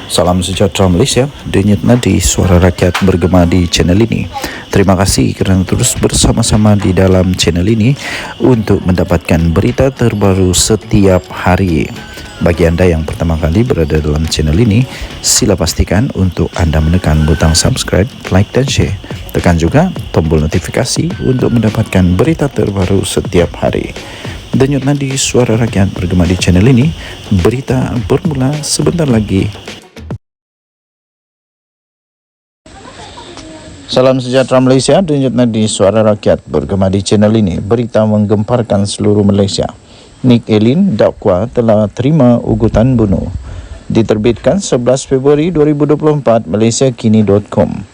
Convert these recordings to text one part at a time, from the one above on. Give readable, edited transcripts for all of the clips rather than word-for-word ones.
Salam sejahtera Malaysia, denyut nadi suara rakyat bergema di channel ini. Terima kasih kerana terus bersama-sama di dalam channel ini untuk mendapatkan berita terbaru setiap hari. Bagi anda yang pertama kali berada dalam channel ini, sila pastikan untuk anda menekan butang subscribe, like dan share. Tekan juga tombol notifikasi untuk mendapatkan berita terbaru setiap hari. Denyut nadi suara rakyat bergema di channel ini, berita bermula sebentar lagi. Salam sejahtera Malaysia, denyut nadi suara rakyat bergema di channel ini. Berita menggemparkan seluruh Malaysia. Nick Elin dakwa telah terima ugutan bunuh. Diterbitkan 11 Februari 2024, malaysiakini.com.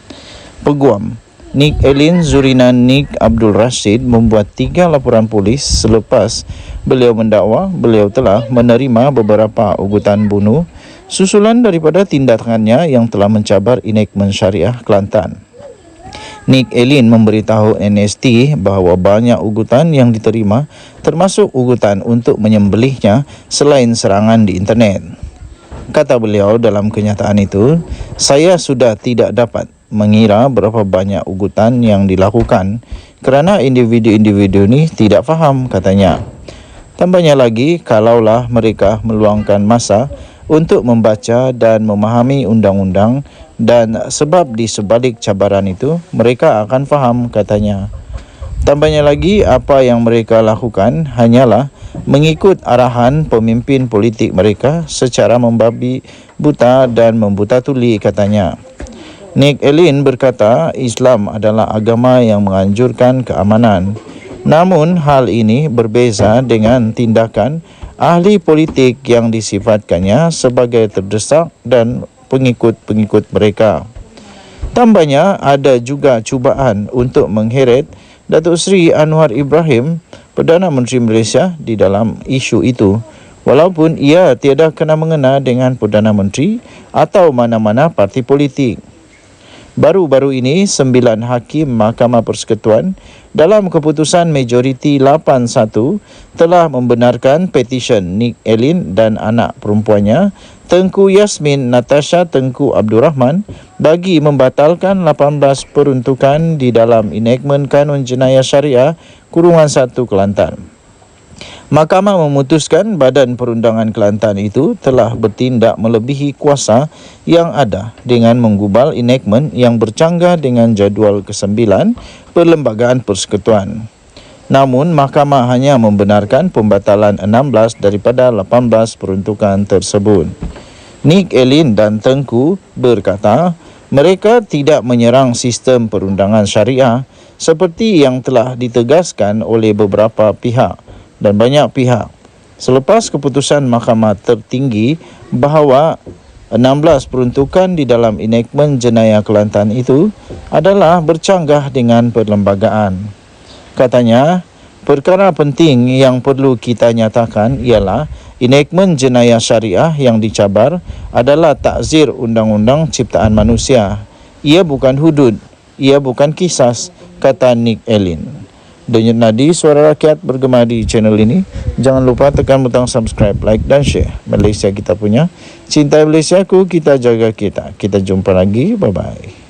Peguam Nick Elin Zurina Nick Abdul Rashid membuat 3 laporan polis selepas beliau mendakwa beliau telah menerima beberapa ugutan bunuh susulan daripada tindakannya yang telah mencabar enactment syariah Kelantan. Nick Elin memberitahu NST bahawa banyak ugutan yang diterima termasuk ugutan untuk menyembelihnya selain serangan di internet. Kata beliau dalam kenyataan itu, saya sudah tidak dapat mengira berapa banyak ugutan yang dilakukan kerana individu-individu ini tidak faham, katanya. Tambahnya lagi, kalaulah mereka meluangkan masa untuk membaca dan memahami undang-undang dan sebab di sebalik cabaran itu, mereka akan faham, katanya. Tambahnya lagi, apa yang mereka lakukan hanyalah mengikut arahan pemimpin politik mereka secara membabi buta dan membuta tuli, katanya. Nick Elin berkata Islam adalah agama yang menganjurkan keamanan. Namun hal ini berbeza dengan tindakan ahli politik yang disifatkannya sebagai terdesak dan pengikut-pengikut mereka. Tambahnya, ada juga cubaan untuk mengheret Datuk Seri Anwar Ibrahim, Perdana Menteri Malaysia, di dalam isu itu, walaupun ia tiada kena-mengena dengan Perdana Menteri atau mana-mana parti politik. Baru-baru ini, 9 hakim Mahkamah Persekutuan dalam keputusan majoriti 8-1 telah membenarkan petisyen Nick Elin dan anak perempuannya Tengku Yasmin Natasha Tengku Abdul Rahman bagi membatalkan 18 peruntukan di dalam enactment Kanun Jenayah Syariah _1 Kelantan. Mahkamah memutuskan Badan Perundangan Kelantan itu telah bertindak melebihi kuasa yang ada dengan menggubal enactment yang bercanggah dengan jadual ke-9 Perlembagaan Persekutuan. Namun, mahkamah hanya membenarkan pembatalan 16 daripada 18 peruntukan tersebut. Nick Elin dan Tengku berkata mereka tidak menyerang sistem perundangan syariah seperti yang telah ditegaskan oleh beberapa pihak dan banyak pihak selepas keputusan Mahkamah Tertinggi bahawa 16 peruntukan di dalam enactment Jenayah Kelantan itu adalah bercanggah dengan perlembagaan. Katanya, perkara penting yang perlu kita nyatakan ialah enactment Jenayah Syariah yang dicabar adalah takzir Undang-Undang Ciptaan Manusia. Ia bukan hudud, ia bukan kisas, kata Nick Elin. Denyut nadi suara rakyat bergema di channel ini. Jangan lupa tekan butang subscribe, like dan share. Malaysia kita punya, cintai Malaysiaku, kita jaga kita. Kita jumpa lagi, bye-bye.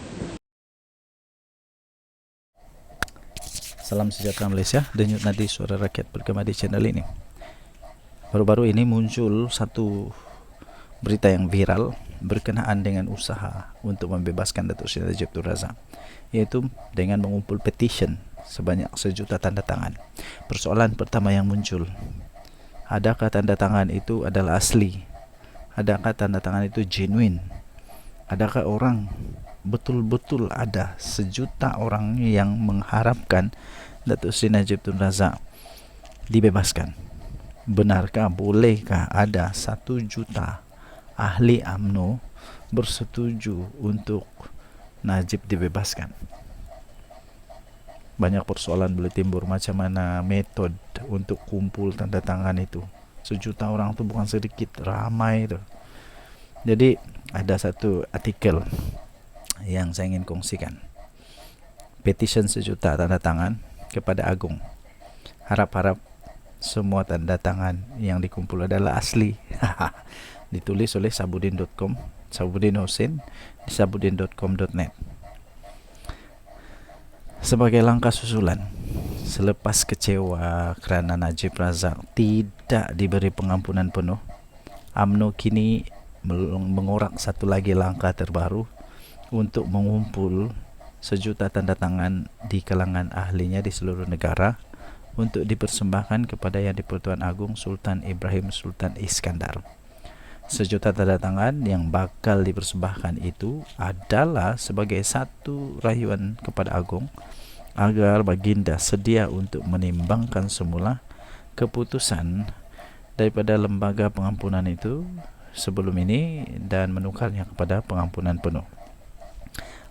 Salam sejahtera Malaysia, denyut nadi suara rakyat bergema di channel ini. Baru-baru ini muncul satu berita yang viral berkenaan dengan usaha untuk membebaskan Datuk Seri Najib Tun Razak, yaitu dengan mengumpul petition sebanyak 1 juta tanda tangan. Persoalan pertama yang muncul, adakah tanda tangan itu adalah asli? Adakah tanda tangan itu genuine? Adakah orang betul-betul ada 1 juta orang yang mengharapkan Datuk Seri Najib Tun Razak dibebaskan? Benarkah, bolehkah ada 1 juta ahli UMNO bersetuju untuk Najib dibebaskan? Banyak persoalan boleh timbul, macam mana metod untuk kumpul tanda tangan itu. 1 juta orang tu bukan sedikit, ramai tu. Jadi ada satu artikel yang saya ingin kongsikan. Petition 1 juta tanda tangan kepada Agung. Harap-harap semua tanda tangan yang dikumpul adalah asli. Ditulis oleh sabudin.com Sabudin Hussein di sabudin.com.net. Sebagai langkah susulan, selepas kecewa kerana Najib Razak tidak diberi pengampunan penuh, UMNO kini mengorak satu lagi langkah terbaru untuk mengumpul 1 juta tanda tangan di kalangan ahlinya di seluruh negara untuk dipersembahkan kepada Yang di-Pertuan Agong Sultan Ibrahim Sultan Iskandar. 1 juta tanda tangan yang bakal dipersembahkan itu adalah sebagai satu rayuan kepada Agong agar Baginda sedia untuk menimbangkan semula keputusan daripada lembaga pengampunan itu sebelum ini dan menukarnya kepada pengampunan penuh.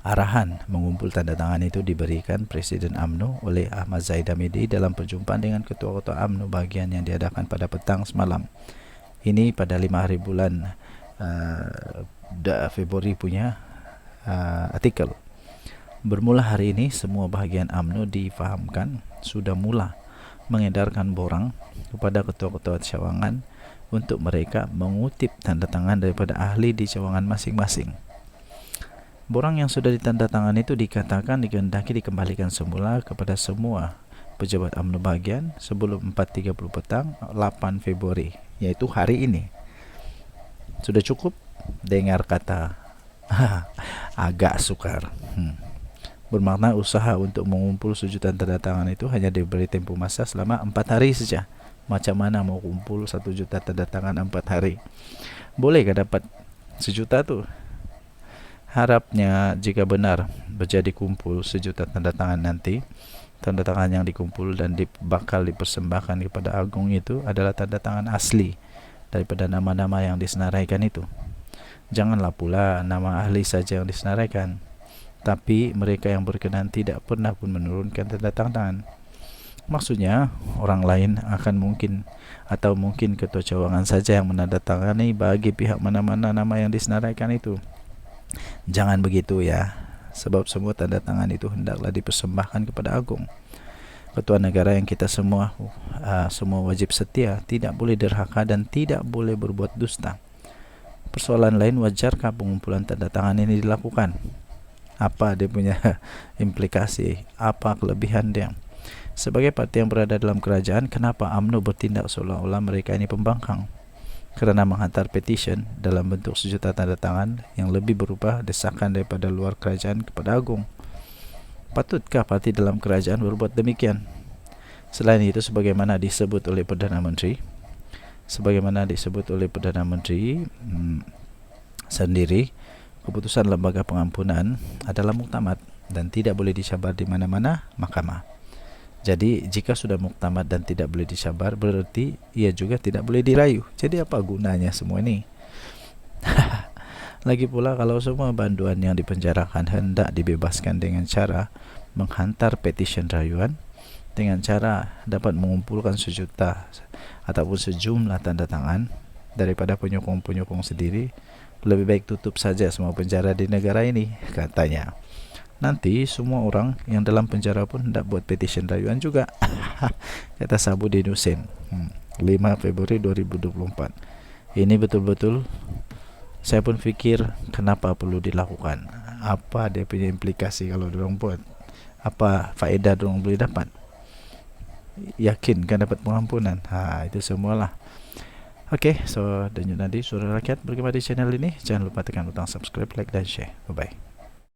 Arahan mengumpul tanda tangan itu diberikan Presiden UMNO oleh Ahmad Zahid Hamidi dalam perjumpaan dengan ketua-ketua UMNO bahagian yang diadakan pada petang semalam. Ini pada 5 hari bulan Februari punya artikel. Bermula hari ini, semua bahagian UMNO difahamkan sudah mula mengedarkan borang kepada ketua-ketua cawangan untuk mereka mengutip tanda tangan daripada ahli di cawangan masing-masing. Borang yang sudah ditandatangan itu dikatakan dikehendaki dikembalikan semula kepada semua pejabat UMNO bahagian sebelum 4.30 petang 8 Februari, yaitu hari ini. Sudah cukup dengar kata agak sukar. Bermakna usaha untuk mengumpul 1 juta tanda tangan itu hanya diberi tempoh masa selama 4 hari saja. Macam mana mau kumpul 1 juta tanda tangan 4 hari? Bolehkah dapat 1 juta tu? Harapnya jika benar berjadi kumpul 1 juta tanda tangan nanti, tanda tangan yang dikumpul dan bakal dipersembahkan kepada Agong itu adalah tanda tangan asli daripada nama-nama yang disenaraikan itu. Janganlah pula nama ahli saja yang disenaraikan, tapi mereka yang berkenan tidak pernah pun menurunkan tanda tangan. Maksudnya, orang lain akan mungkin atau mungkin ketua cawangan saja yang menandatangani bagi pihak mana-mana nama yang disenaraikan itu. Jangan begitu ya, sebab semua tanda tangan itu hendaklah dipersembahkan kepada Agong. Ketua negara yang kita semua wajib setia, tidak boleh derhaka dan tidak boleh berbuat dusta. Persoalan lain, wajarkah pengumpulan tanda tangan ini dilakukan? Apa dia punya implikasi, apa kelebihan dia? Sebagai parti yang berada dalam kerajaan, kenapa UMNO bertindak seolah-olah mereka ini pembangkang? Kerana menghantar petition dalam bentuk 1 juta tanda tangan yang lebih berupa desakan daripada luar kerajaan kepada Agong. Patutkah parti dalam kerajaan berbuat demikian? Selain itu, sebagaimana disebut oleh Perdana Menteri sendiri, keputusan lembaga pengampunan adalah muktamad dan tidak boleh dicabar di mana-mana mahkamah. Jadi jika sudah muktamad dan tidak boleh dicabar, berarti ia juga tidak boleh dirayu. Jadi apa gunanya semua ini? Lagi pula, kalau semua banduan yang dipenjarakan hendak dibebaskan dengan cara menghantar petition rayuan, dengan cara dapat mengumpulkan 1 juta ataupun sejumlah tanda tangan daripada penyokong-penyokong sendiri, lebih baik tutup saja semua penjara di negara ini, katanya. Nanti semua orang yang dalam penjara pun hendak buat petition rayuan juga, kata Sabudin Hussein. 5 Februari 2024. Ini betul-betul saya pun fikir kenapa perlu dilakukan. Apa dia punya implikasi kalau diorang buat? Apa faedah diorang boleh dapat? Yakin kan dapat pengampunan? Itu semualah. Okay, so Denyut Nadi Suara Rakyat bergema di channel ini. Jangan lupa tekan butang subscribe, like dan share. Bye-bye.